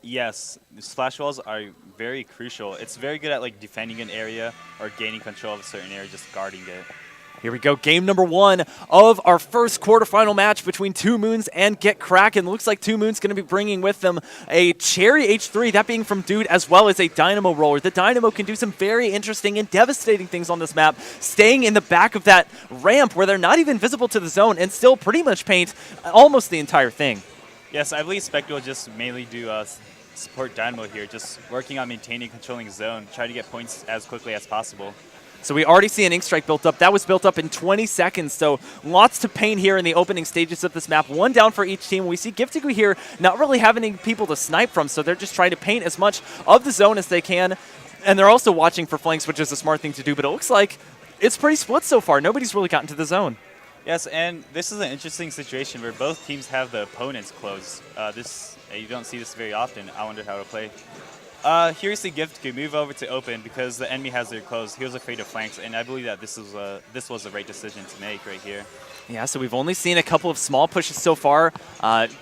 Yes, the splash walls are very crucial. It's very good at like defending an area or gaining control of a certain area, just guarding it. Here we go, game number 1 of our first quarterfinal match between Two Moons and Get Kraken. Looks like Two Moons going to be bringing with them a Cherry H3, that being from Dude, as well as a Dynamo Roller. The Dynamo can do some very interesting and devastating things on this map, staying in the back of that ramp where they're not even visible to the zone and still pretty much paint almost the entire thing. Yes, I believe Spectre will just mainly do support Dynamo here, just working on maintaining controlling zone, try to get points as quickly as possible. So we already see an Ink Strike built up. That was built up in 20 seconds, so lots to paint here in the opening stages of this map. One down for each team. We see Giftigu here not really having any people to snipe from, so they're just trying to paint as much of the zone as they can. And they're also watching for flanks, which is a smart thing to do, but it looks like it's pretty split so far. Nobody's really gotten to the zone. Yes, and this is an interesting situation where both teams have the opponents close. You don't see this very often. I wonder how to play. Here you see Gift could move over to open because the enemy has their close. He was afraid of flanks, and I believe that this was the right decision to make right here. Yeah, so we've only seen a couple of small pushes so far.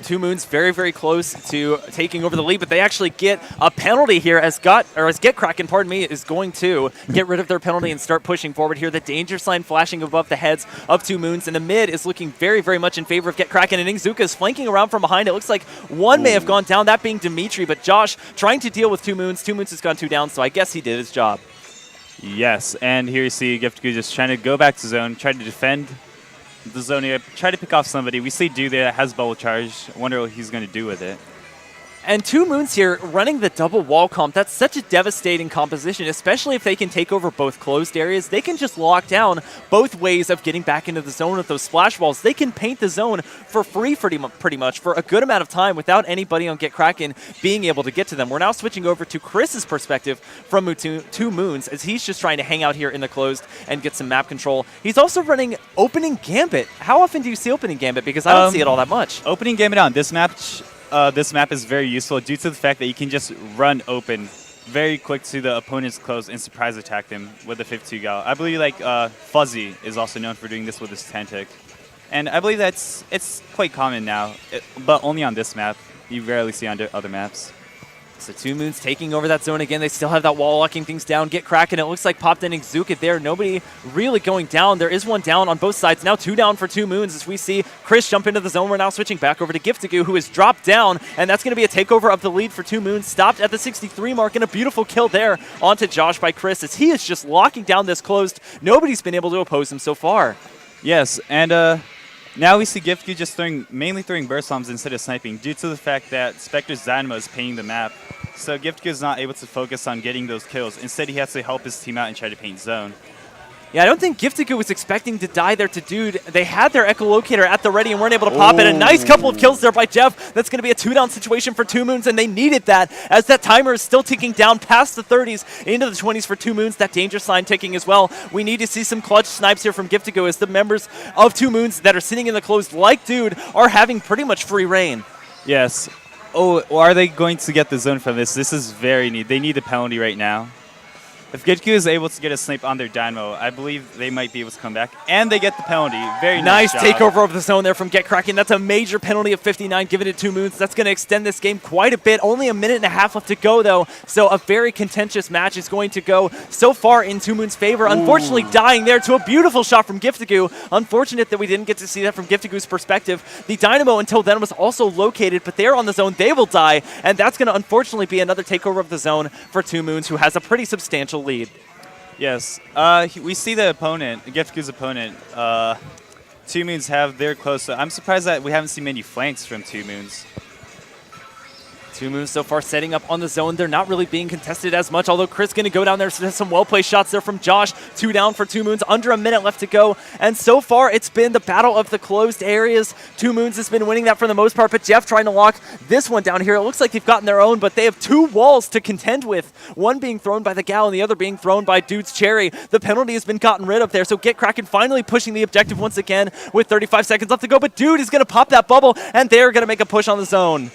Two Moons very, very close to taking over the lead, but they actually get a penalty here as Get Kraken, pardon me, is going to get rid of their penalty and start pushing forward here. The danger sign flashing above the heads of Two Moons, and the mid is looking very, very much in favor of Get Kraken, and Ingzuka is flanking around from behind. It looks like one may have gone down, that being Dimitri, but Josh trying to deal with Two Moons. Two Moons has gone 2 down, so I guess he did his job. Yes, and here you see Giftigu just trying to go back to zone, try to defend the zone here, try to pick off somebody. We see Dude there that has bubble charge. I wonder what he's going to do with it. And Two Moons here running the double wall comp. That's such a devastating composition, especially if they can take over both closed areas. They can just lock down both ways of getting back into the zone with those splash walls. They can paint the zone for free pretty much for a good amount of time without anybody on Get Kraken being able to get to them. We're now switching over to Chris's perspective from Two Moons as he's just trying to hang out here in the closed and get some map control. He's also running Opening Gambit. How often do you see Opening Gambit? Because I don't see it all that much. Opening Gambit on this match. This map is very useful due to the fact that you can just run open very quick to the opponent's close and surprise attack them with the 52 gal. I believe Fuzzy is also known for doing this with his Tantic. And I believe it's quite common now, but only on this map. You rarely see on other maps. So Two Moons taking over that zone again. They still have that wall locking things down. Get Kraken. It looks like popped in Ingzuka there. Nobody really going down. There is one down on both sides. Now 2 down for Two Moons as we see Chris jump into the zone. We're now switching back over to Giftigu, who is dropped down, and that's going to be a takeover of the lead for Two Moons. Stopped at the 63 mark, and a beautiful kill there onto Josh by Chris as he is just locking down this closed. Nobody's been able to oppose him so far. Yes, and now we see Giftigu just mainly throwing burst bombs instead of sniping due to the fact that Spectre's Dynamo is painting the map. So Giftigu is not able to focus on getting those kills. Instead, he has to help his team out and try to paint zone. Yeah, I don't think Giftigu was expecting to die there to Dude. They had their echolocator at the ready and weren't able to pop it. A nice couple of kills there by Jeff. That's going to be a 2-down situation for Two Moons, and they needed that as that timer is still ticking down past the 30s into the 20s for Two Moons. That danger sign ticking as well. We need to see some clutch snipes here from Giftigu as the members of Two Moons that are sitting in the closed like Dude are having pretty much free reign. Yes. Oh, are they going to get the zone from this? This is very neat. They need the penalty right now. If Gitku is able to get a snipe on their Dynamo, I believe they might be able to come back. And they get the penalty. Very nice job. Takeover of the zone there from Get Kraken. That's a major penalty of 59 given to Two Moons. That's going to extend this game quite a bit. Only a minute and a half left to go, though. So a very contentious match is going to go so far in Two Moons' favor. Unfortunately, dying there to a beautiful shot from Giftigu. Unfortunate that we didn't get to see that from Giftigu's perspective. The Dynamo, until then, was also located, but they're on the zone. They will die. And that's going to unfortunately be another takeover of the zone for Two Moons, who has a pretty substantial lead. Yes. We see the opponent, Giftigu's opponent, Two Moons have their close. So I'm surprised that we haven't seen many flanks from Two Moons. Two Moons so far setting up on the zone. They're not really being contested as much, although Chris going to go down there. So there's some well-placed shots there from Josh. 2 down for Two Moons. Under a minute left to go. And so far, it's been the battle of the closed areas. Two Moons has been winning that for the most part, but Jeff trying to lock this one down here. It looks like they've gotten their own, but they have 2 walls to contend with. One being thrown by the Gal and the other being thrown by Dude's Cherry. The penalty has been gotten rid of there, so Get Kraken finally pushing the objective once again with 35 seconds left to go, but Dude is going to pop that bubble, and they're going to make a push on the zone.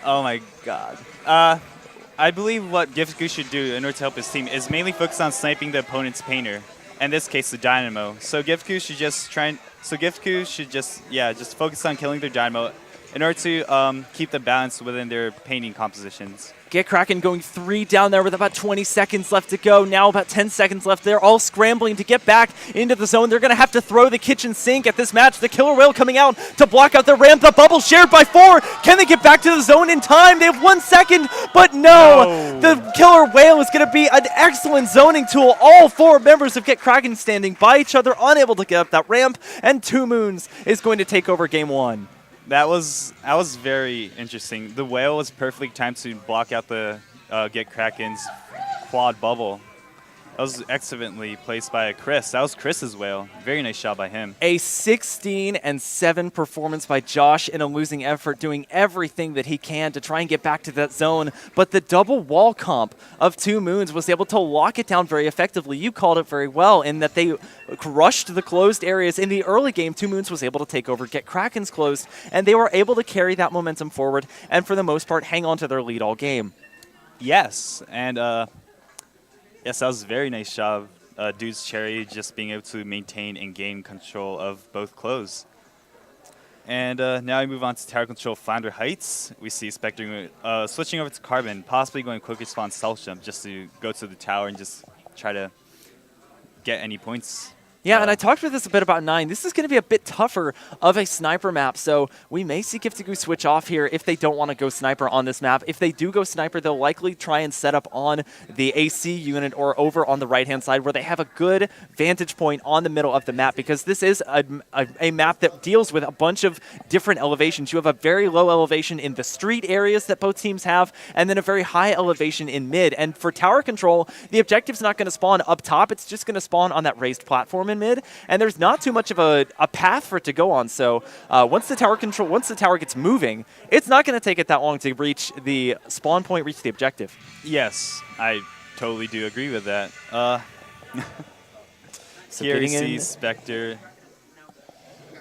Oh my god. I believe what Giftigu should do in order to help his team is mainly focus on sniping the opponent's painter. In this case, the Dynamo. So Giftigu should just focus on killing their Dynamo, in order to keep the balance within their painting compositions. Get Kraken going 3 down there with about 20 seconds left to go. Now about 10 seconds left. They're all scrambling to get back into the zone. They're going to have to throw the kitchen sink at this match. The Killer Whale coming out to block out the ramp. The bubble shared by 4. Can they get back to the zone in time? They have 1 second, but no. The Killer Whale is going to be an excellent zoning tool. All 4 members of Get Kraken standing by each other, unable to get up that ramp, and 2 Moons is going to take over game 1. That was very interesting. The whale was perfectly timed to block out the Get Kraken's quad bubble. That was excellently placed by Chris. That was Chris's whale. Very nice shot by him. A 16-7 performance by Josh in a losing effort, doing everything that he can to try and get back to that zone. But the double wall comp of 2 Moons was able to lock it down very effectively. You called it very well in that they rushed the closed areas. In the early game, 2 Moons was able to take over, Get Kraken's closed, and they were able to carry that momentum forward and for the most part hang on to their lead all game. Yes, and yes, that was a very nice job. Dude's Cherry just being able to maintain and gain control of both close. And now we move on to tower control Flounder Heights. We see Spectre switching over to Carbon, possibly going quick respawn stealth jump just to go to the tower and just try to get any points. Yeah, and I talked with this a bit about 9. This is going to be a bit tougher of a sniper map, so we may see Gifted switch off here if they don't want to go sniper on this map. If they do go sniper, they'll likely try and set up on the AC unit or over on the right-hand side where they have a good vantage point on the middle of the map, because this is a map that deals with a bunch of different elevations. You have a very low elevation in the street areas that both teams have, and then a very high elevation in mid. And for tower control, the objective's not going to spawn up top. It's just going to spawn on that raised platform in mid, and there's not too much of a path for it to go on. So once the tower gets moving, it's not going to take it that long to reach the spawn point, reach the objective. Yes, I totally do agree with that. So here we getting see in- Spectre.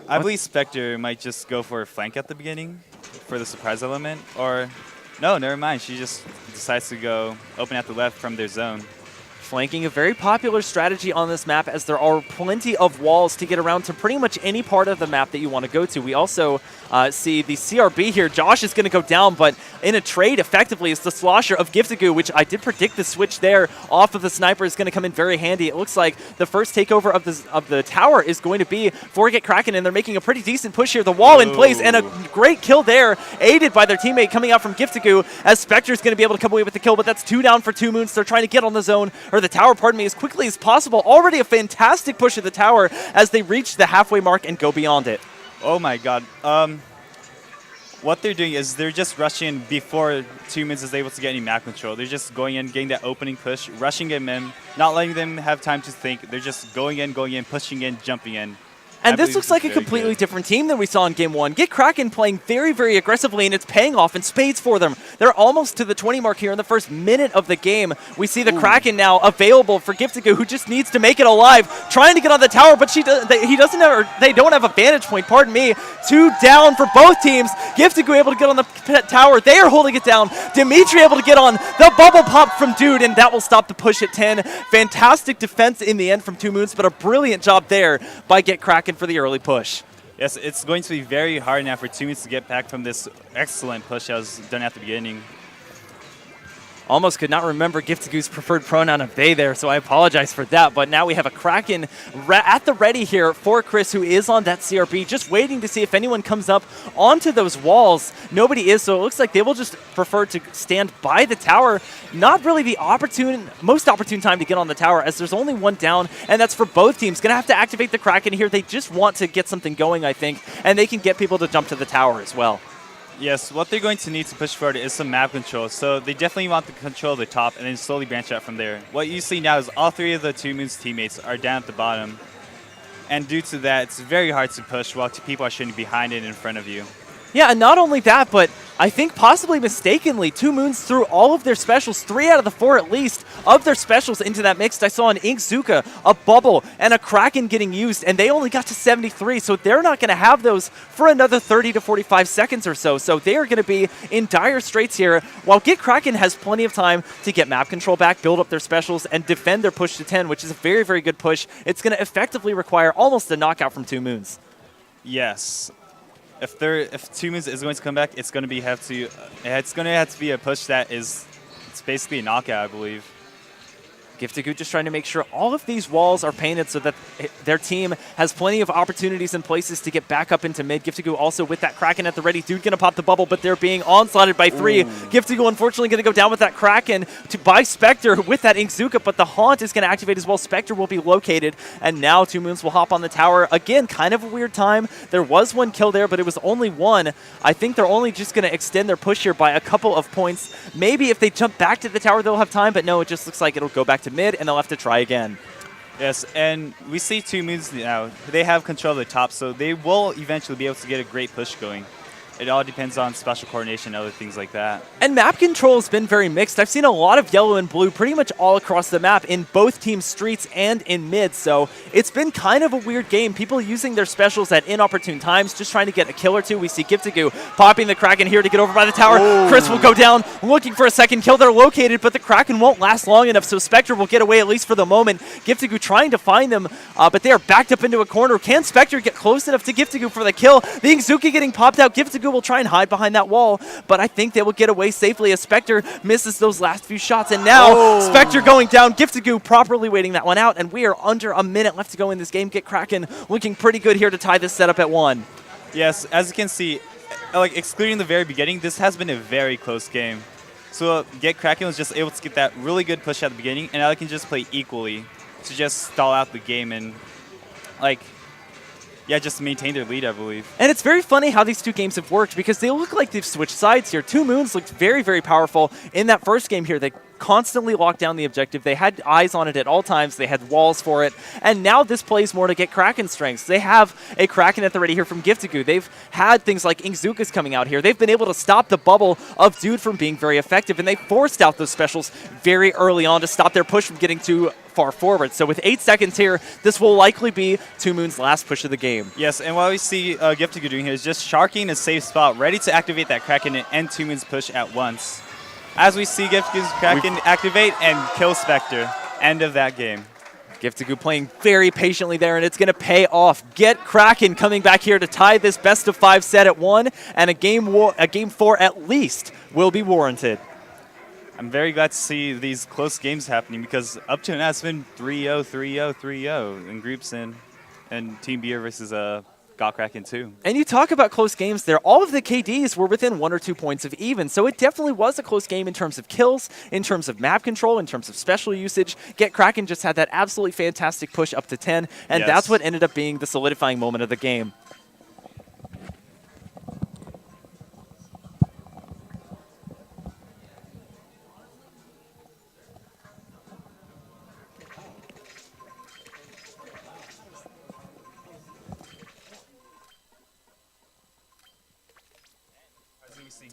I believe Spectre might just go for a flank at the beginning for the surprise element, or no, never mind. She just decides to go open at the left from their zone. Flanking, a very popular strategy on this map, as there are plenty of walls to get around to pretty much any part of the map that you want to go to. We also see the CRB here. Josh is going to go down, but in a trade, effectively, it's the slosher of Giftigoo, which I did predict the switch there off of the sniper is going to come in very handy. It looks like the first takeover of the tower is going to be for Get Kraken, and they're making a pretty decent push here. The wall in place, and a great kill there, aided by their teammate coming out from Giftigoo, as Spectre is going to be able to come away with the kill, but that's 2 down for 2 Moons. They're trying to get on the zone, or the tower, pardon me, as quickly as possible. Already a fantastic push of the tower as they reach the halfway mark and go beyond it. Oh my god. What they're doing is they're just rushing before 2 Moons is able to get any map control. They're just going in, getting that opening push, rushing them in, not letting them have time to think. They're just going in, pushing in, jumping in. And this looks like a completely different team than we saw in Game 1. Get Kraken playing very, very aggressively, and it's paying off in spades for them. They're almost to the 20 mark here in the first minute of the game. We see the Kraken now available for Giftigoo, who just needs to make it alive, trying to get on the tower, but they don't have a vantage point, pardon me. 2 down for both teams. Giftigoo able to get on the tower. They are holding it down. Dimitri able to get on the bubble pop from Dude, and that will stop the push at 10. Fantastic defense in the end from 2 Moons, but a brilliant job there by Get Kraken for the early push. Yes, it's going to be very hard now for 2 Moons to get back from this excellent push that was done at the beginning. Almost could not remember Giftigoo's preferred pronoun of they there, so I apologize for that. But now we have a Kraken at the ready here for Chris, who is on that CRB, just waiting to see if anyone comes up onto those walls. Nobody is, so it looks like they will just prefer to stand by the tower. Not really the most opportune time to get on the tower, as there's only 1 down, and that's for both teams. Going to have to activate the Kraken here. They just want to get something going, I think, and they can get people to jump to the tower as well. Yes, what they're going to need to push forward is some map control. So they definitely want to control the top and then slowly branch out from there. What you see now is all 3 of the 2 Moons teammates are down at the bottom. And due to that, it's very hard to push while 2 people are shooting behind and in front of you. Yeah, and not only that, but I think possibly mistakenly, 2 Moons threw all of their specials, 3 out of the 4 at least, of their specials into that mix. I saw an Inkzuka, a Bubble, and a Kraken getting used, and they only got to 73, so they're not going to have those for another 30 to 45 seconds or so. So they are going to be in dire straits here, while Get Kraken has plenty of time to get map control back, build up their specials, and defend their push to 10, which is a very, very good push. It's going to effectively require almost a knockout from 2 Moons. Yes. if Two Moons is going to come back, it's going to have to be a push that it's basically a knockout, I believe. Giftigu just trying to make sure all of these walls are painted so that their team has plenty of opportunities and places to get back up into mid. Giftigu also with that Kraken at the ready. Dude going to pop the bubble, but they're being onslaughted by 3. Giftigu unfortunately going to go down with that Kraken by Spectre with that Inkzuka, but the Haunt is going to activate as well. Spectre will be located, and now Two Moons will hop on the tower. Again, kind of a weird time. There was one kill there, but it was only one. I think they're only just going to extend their push here by a couple of points. Maybe if they jump back to the tower, they'll have time, but no, it just looks like it'll go back to mid, and they'll have to try again. Yes, and we see Two Moons now. They have control of the top, so they will eventually be able to get a great push going. It all depends on special coordination and other things like that. And map control has been very mixed. I've seen a lot of yellow and blue pretty much all across the map in both team streets and in mid, so it's been kind of a weird game. People using their specials at inopportune times, just trying to get a kill or two. We see Giftigu popping the Kraken here to get over by the tower. Oh. Chris will go down, looking for a second kill. They're located, but the Kraken won't last long enough, so Spectre will get away at least for the moment. Giftigu trying to find them, but they are backed up into a corner. Can Spectre get close enough to Giftigu for the kill? The Inkzuki getting popped out. Giftigu will try and hide behind that wall, but I think they will get away safely as Spectre misses those last few shots. And now Spectre going down. Giftigu properly waiting that one out, and we are under a minute left to go in this game. Get Kraken looking pretty good here to tie this setup at 1. Yes, as you can see, like excluding the very beginning, this has been a very close game. So Get Kraken was just able to get that really good push at the beginning, and now they can just play equally to just stall out the game and just maintain their lead, I believe. And it's very funny how these two games have worked because they look like they've switched sides here. Two Moons looked very, very powerful in that first game here. They constantly locked down the objective. They had eyes on it at all times. They had walls for it. And now this plays more to Get Kraken strengths. They have a Kraken at the ready here from Giftigu. They've had things like Inkzuka's coming out here. They've been able to stop the bubble of Dude from being very effective, and they forced out those specials very early on to stop their push from getting too far forward. So with 8 seconds here, this will likely be Two Moons' last push of the game. Yes, and what we see Giftigu doing here is just sharking a safe spot, ready to activate that Kraken and end Two Moons' push at once. As we see Giftigu's Kraken activate and kill Spectre. End of that game. Giftigu playing very patiently there, and it's going to pay off. Get Kraken coming back here to tie this best-of-5 set at 1, and a game 4 at least will be warranted. I'm very glad to see these close games happening because up to now it's been 3-0, 3-0, 3-0 in groups and Team Beer versus Got Kraken too. And you talk about close games there. All of the KDs were within 1 or 2 points of even, so it definitely was a close game in terms of kills, in terms of map control, in terms of special usage. Get Kraken just had that absolutely fantastic push up to 10, and that's what ended up being the solidifying moment of the game.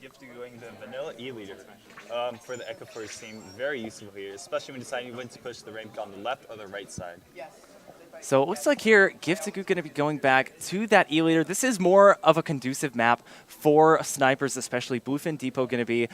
Giftigu going the vanilla E-leader for the Echo Force team. Very useful here, especially when deciding when to push the rank on the left or the right side. Yes. So it looks like here, Giftigu going to be going back to that E-leader. This is more of a conducive map for snipers, especially Bluefin Depot going to be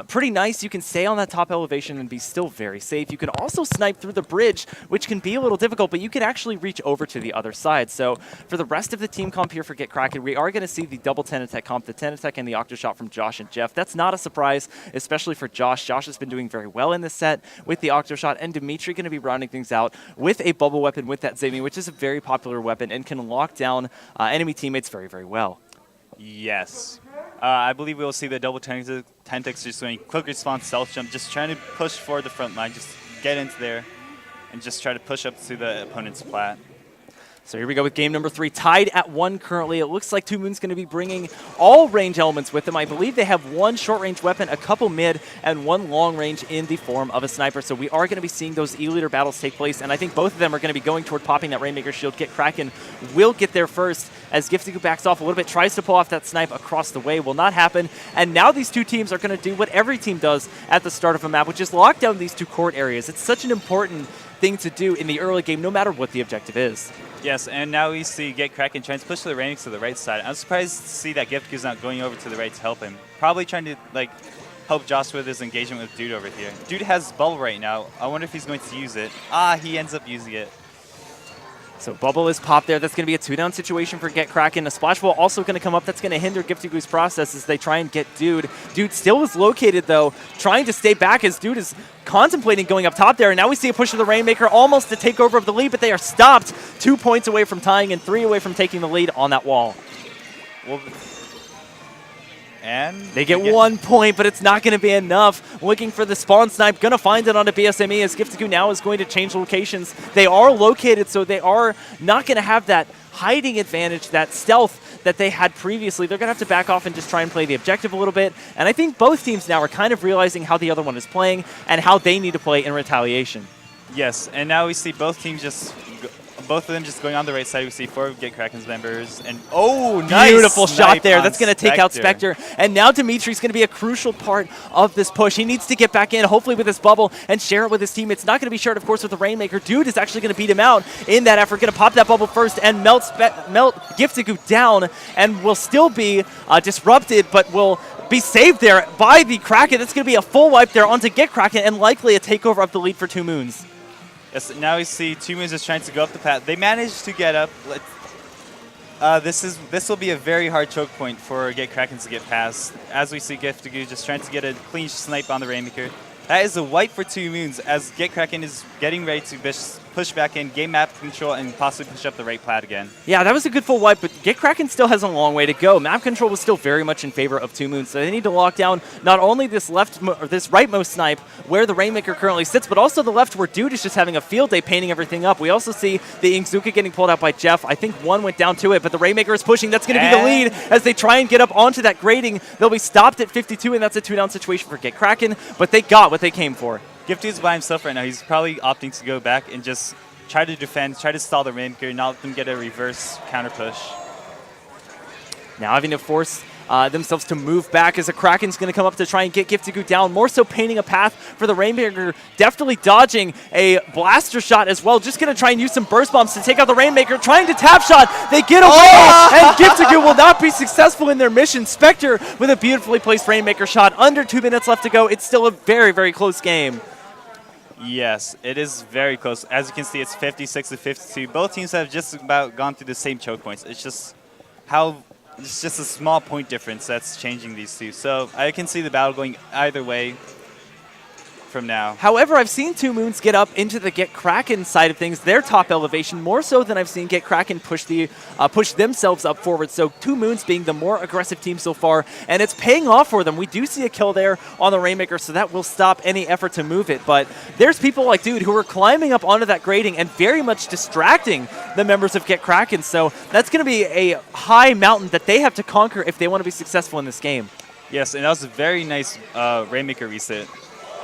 pretty nice. You can stay on that top elevation and be still very safe. You can also snipe through the bridge, which can be a little difficult, but you can actually reach over to the other side. So for the rest of the team comp here for Get Kraken, we are going to see the double 10 attack comp, the 10 attack and the octo shot from Josh and Jeff. That's not a surprise, especially for Josh. Josh has been doing very well in this set with the octo shot, and Dimitri going to be rounding things out with a bubble weapon with that Zami, which is a very popular weapon and can lock down enemy teammates very, very well. Yes. I believe we will see the double 10 ticks just doing quick response stealth jump, just trying to push forward the front line, just get into there and just try to push up to the opponent's plat. So here we go with game number 3, tied at 1 currently. It looks like Two Moons going to be bringing all range elements with them. I believe they have 1 short-range weapon, a couple mid, and 1 long-range in the form of a sniper. So we are going to be seeing those E-leader battles take place, and I think both of them are going to be going toward popping that Rainmaker shield. Get Kraken will get there first as Giftigu backs off a little bit, tries to pull off that snipe across the way. Will not happen, and now these two teams are going to do what every team does at the start of a map, which is lock down these 2 court areas. It's such an important thing to do in the early game, no matter what the objective is. Yes, and now we see Get Kraken trying to push the Rainix to the right side. I'm surprised to see that Giftigu's not going over to the right to help him. Probably trying to help Josh with his engagement with Dude over here. Dude has bubble right now. I wonder if he's going to use it. He ends up using it. So bubble is popped there. That's going to be a 2-down situation for Get Kraken. A splash ball also going to come up. That's going to hinder Giftigoo's process as they try and get Dude. Dude still was located, though, trying to stay back as Dude is contemplating going up top there. And now we see a push of the Rainmaker almost to take over of the lead, but they are stopped 2 points away from tying and 3 away from taking the lead on that wall. Well, and they get 1 point, but it's not going to be enough. Looking for the spawn snipe, going to find it on a BSME as Giftigoo now is going to change locations. They are located, so they are not going to have that hiding advantage, that stealth that they had previously. They're going to have to back off and just try and play the objective a little bit. And I think both teams now are kind of realizing how the other one is playing and how they need to play in retaliation. Yes, and now we see both teams both of them just going on the right side. We see 4 of Get Kraken's members. And nice! Beautiful shot there. That's going to take out Spectre. Spectre. And now Dimitri's going to be a crucial part of this push. He needs to get back in, hopefully with this bubble, and share it with his teammates. Not going to be shared, of course, with the Rainmaker. Dude is actually going to beat him out in that effort. Going to pop that bubble first and melt Giftigoo down, and will still be disrupted, but will be saved there by the Kraken. That's going to be a full wipe there onto Get Kraken, and likely a takeover of the lead for 2 Moons. Yes, now we see 2 Moons is trying to go up the path. They managed to get up. This will be a very hard choke point for Get Kraken to get past. As we see Giftigoo just trying to get a clean snipe on the Rainmaker. That is a wipe for 2 Moons as Get Kraken is getting ready to push back in, gain map control, and possibly push up the right plat again. Yeah, that was a good full wipe, but Get Kraken still has a long way to go. Map control was still very much in favor of 2 Moons, so they need to lock down not only this rightmost snipe where the Rainmaker currently sits, but also the left where Dude is just having a field day painting everything up. We also see the Inkzuka getting pulled out by Jeff. I think one went down to it, but the Rainmaker is pushing. That's going to be the lead as they try and get up onto that grading. They'll be stopped at 52, and that's a 2-down situation for Get Kraken, but they got what they came for. Giftigoo's by himself right now. He's probably opting to go back and just try to defend, try to stall the Rainmaker, not let them get a reverse counter push. Now having to force themselves to move back as a Kraken's going to come up to try and get Giftigoo down, more so painting a path for the Rainmaker, definitely dodging a blaster shot as well, just going to try and use some burst bombs to take out the Rainmaker, trying to tap shot, they get away, and Giftigoo will not be successful in their mission. Spectre with a beautifully placed Rainmaker shot, under 2 minutes left to go. It's still a very, very close game. Yes, it is very close. As you can see, it's 56 to 52. Both teams have just about gone through the same choke points. It's just it's just a small point difference that's changing these two. So I can see the battle going either way from now. However, I've seen 2 Moons get up into the Get Kraken side of things, their top elevation, more so than I've seen Get Kraken push themselves up forward. So 2 Moons being the more aggressive team so far, and it's paying off for them. We do see a kill there on the Rainmaker, so that will stop any effort to move it. But there's people like Dude who are climbing up onto that grading and very much distracting the members of Get Kraken. So that's going to be a high mountain that they have to conquer if they want to be successful in this game. Yes, and that was a very nice Rainmaker reset,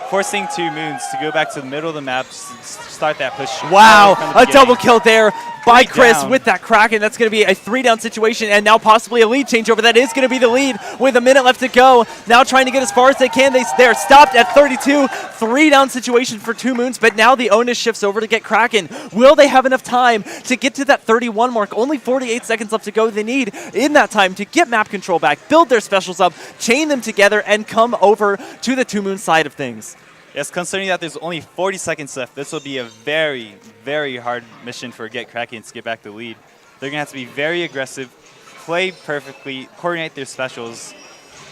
forcing 2 Moons to go back to the middle of the map, start that push. Wow, a double kill there by Chris down with that Kraken. That's going to be a 3-down situation, and now possibly a lead changeover. That is going to be the lead with a minute left to go. Now trying to get as far as they can. They're stopped at 32. 3-down situation for 2 Moons, but now the onus shifts over to Get Kraken. Will they have enough time to get to that 31 mark? Only 48 seconds left to go. They need, in that time, to get map control back, build their specials up, chain them together, and come over to the 2 Moons side of things. Yes, considering that there's only 40 seconds left, this will be a very, very hard mission for Get Kraken to get back the lead. They're going to have to be very aggressive, play perfectly, coordinate their specials.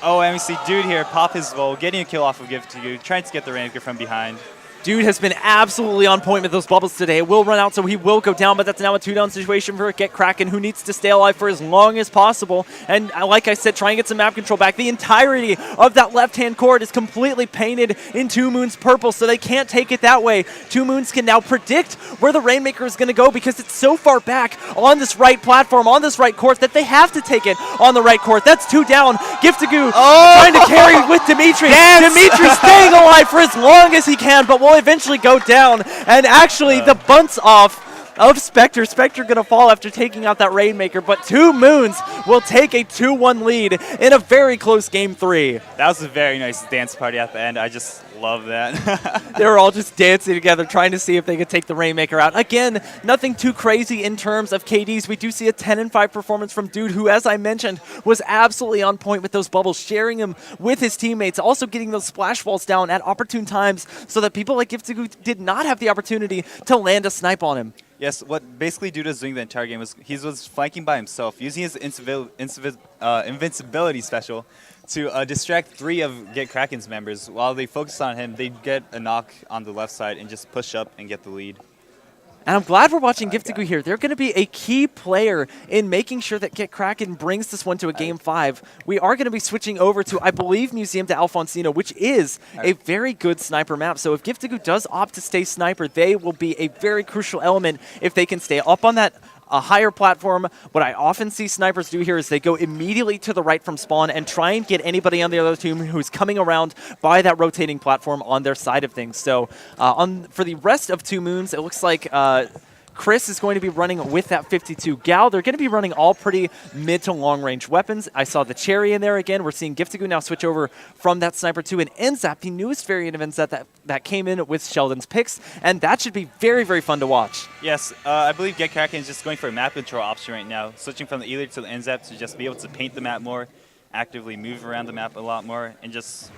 Oh, and we see Dude here pop his roll, getting a kill off of Giftigoo, trying to get the Rainmaker from behind. Dude has been absolutely on point with those bubbles today. It will run out, so he will go down, but that's now a 2-down situation for Get Kraken, who needs to stay alive for as long as possible. And like I said, try and get some map control back. The entirety of that left-hand court is completely painted in 2 Moons purple, so they can't take it that way. 2 Moons can now predict where the Rainmaker is going to go because it's so far back on this right platform, on this right court, that they have to take it on the right court. That's 2 down. Giftigoo trying to carry with Dimitri. Dimitri staying alive for as long as he can, but will eventually go down, and actually the bunts off of Spectre. Spectre going to fall after taking out that Rainmaker, but 2 Moons will take a 2-1 lead in a very close Game 3. That was a very nice dance party at the end. I just love that. They were all just dancing together, trying to see if they could take the Rainmaker out. Again, nothing too crazy in terms of KDs. We do see a 10-5 performance from Dude, who, as I mentioned, was absolutely on point with those bubbles, sharing them with his teammates, also getting those splash balls down at opportune times so that people like Giftigoo did not have the opportunity to land a snipe on him. Yes, what basically Dude was doing the entire game was he was flanking by himself, using his invincibility special to distract 3 of Get Kraken's members. While they focused on him, they'd get a knock on the left side and just push up and get the lead. And I'm glad we're watching Giftigu here. They're going to be a key player in making sure that Get Kraken brings this one to a Game 5. We are going to be switching over to, I believe, Museum de Alfonsino, which is a very good sniper map. So if Giftigu does opt to stay sniper, they will be a very crucial element if they can stay up on that a higher platform. What I often see snipers do here is they go immediately to the right from spawn and try and get anybody on the other team who's coming around by that rotating platform on their side of things. So for the rest of Two Moons, it looks like Chris is going to be running with that 52 Gal. They're going to be running all pretty mid to long range weapons. I saw the Cherry in there again. We're seeing Giftigu now switch over from that Sniper to an NZAP, the newest variant of NZAP that came in with Sheldon's picks, and that should be very, very fun to watch. Yes, I believe Get Kraken is just going for a map control option right now, switching from the Either to the NZAP to just be able to paint the map more, actively move around the map a lot more, and just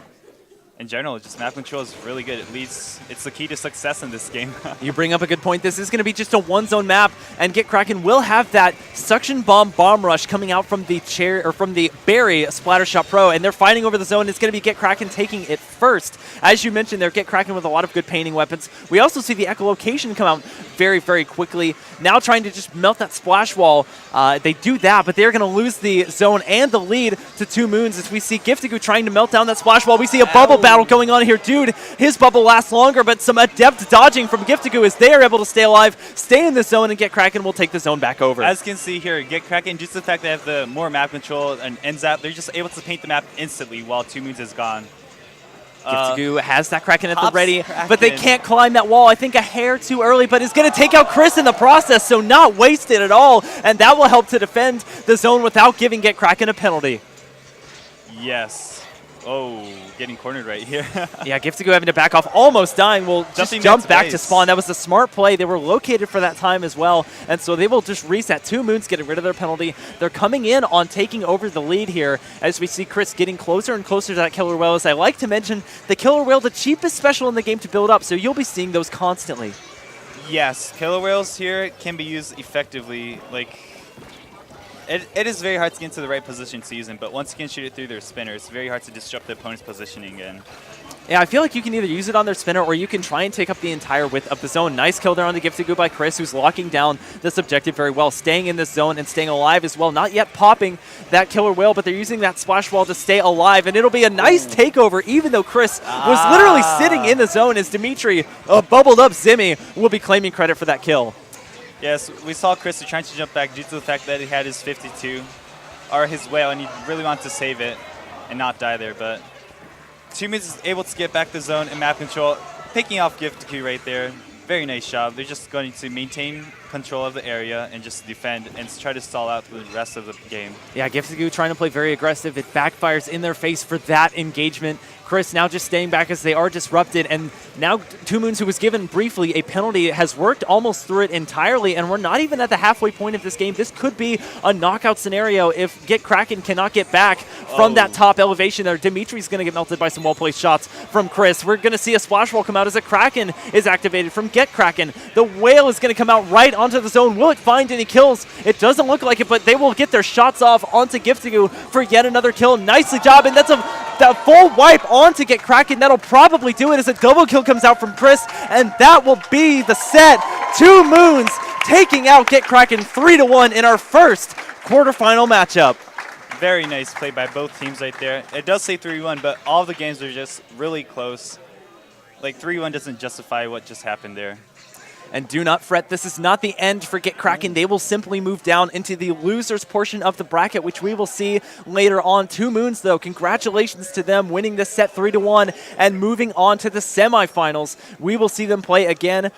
in general, just map control is really good. It's the key to success in this game. You bring up a good point. This is going to be just a one-zone map, and Get Kraken will have that suction bomb rush coming out from the Barry Splattershot Pro, and they're fighting over the zone. It's going to be Get Kraken taking it first. As you mentioned, they're Get Kraken with a lot of good painting weapons. We also see the echolocation come out very, very quickly. Now trying to just melt that splash wall. They do that, but they're going to lose the zone and the lead to Two Moons as we see Giftigu trying to melt down that splash wall. We see a bubble battle going on here. Dude, his bubble lasts longer, but some adept dodging from Giftigu as they are able to stay alive, stay in the zone, and Get Kraken will take the zone back over. As you can see here, Get Kraken, just the fact they have the more map control and NZAP, they're just able to paint the map instantly while Two Moons is gone. Giftigu has that Kraken at the ready, but they can't climb that wall. I think a hair too early, but is going to take out Chris in the process, so not wasted at all, and that will help to defend the zone without giving Get Kraken a penalty. Yes. Oh, getting cornered right here. Yeah, Giftigu having to back off, almost dying. Will just jump back to spawn. That was a smart play. They were located for that time as well, and so they will just reset. Two Moons getting rid of their penalty. They're coming in on taking over the lead here as we see Chris getting closer and closer to that Killer Whale. As I like to mention, the Killer Whale, the cheapest special in the game to build up, so you'll be seeing those constantly. Yes, Killer Whales here can be used effectively. Like, it is very hard to get into the right position to use them, but once you can shoot it through their spinner, it's very hard to disrupt the opponent's positioning. And yeah, I feel like you can either use it on their spinner or you can try and take up the entire width of the zone. Nice kill there on the Giftigu by Chris, who's locking down this objective very well, staying in this zone and staying alive as well. Not yet popping that Killer Whale, but they're using that splash wall to stay alive, and it'll be a nice takeover, even though Chris was literally sitting in the zone as Dimitri, a bubbled up Zimmy, will be claiming credit for that kill. Yes, we saw Chris trying to jump back due to the fact that he had his 52, or his whale, and he really wanted to save it and not die there. But Two Moons is able to get back the zone and map control, picking off Giftigu right there. Very nice job. They're just going to maintain control of the area and just defend and try to stall out the rest of the game. Yeah, Giftigu trying to play very aggressive. It backfires in their face for that engagement. Chris now just staying back as they are disrupted, and now Two Moons, who was given briefly a penalty, has worked almost through it entirely, and we're not even at the halfway point of this game. This could be a knockout scenario if Get Kraken cannot get back from that top elevation there. Dimitri's going to get melted by some well-placed shots from Chris. We're going to see a splash wall come out as a Kraken is activated from Get Kraken. The Whale is going to come out right onto the zone. Will it find any kills? It doesn't look like it, but they will get their shots off onto Giftigu for yet another kill. Nicely job, and that's that full wipe on to Get Kraken. That'll probably do it as a double kill comes out from Chris, and that will be the set. Two Moons taking out Get Kraken 3-1 in our first quarterfinal matchup. Very nice play by both teams right there. It does say 3-1, but all the games are just really close. Like, 3-1 doesn't justify what just happened there. And do not fret, this is not the end for Get Kraken. They will simply move down into the losers portion of the bracket, which we will see later on. Two Moons, though, congratulations to them winning this set 3-1 and moving on to the semifinals. We will see them play again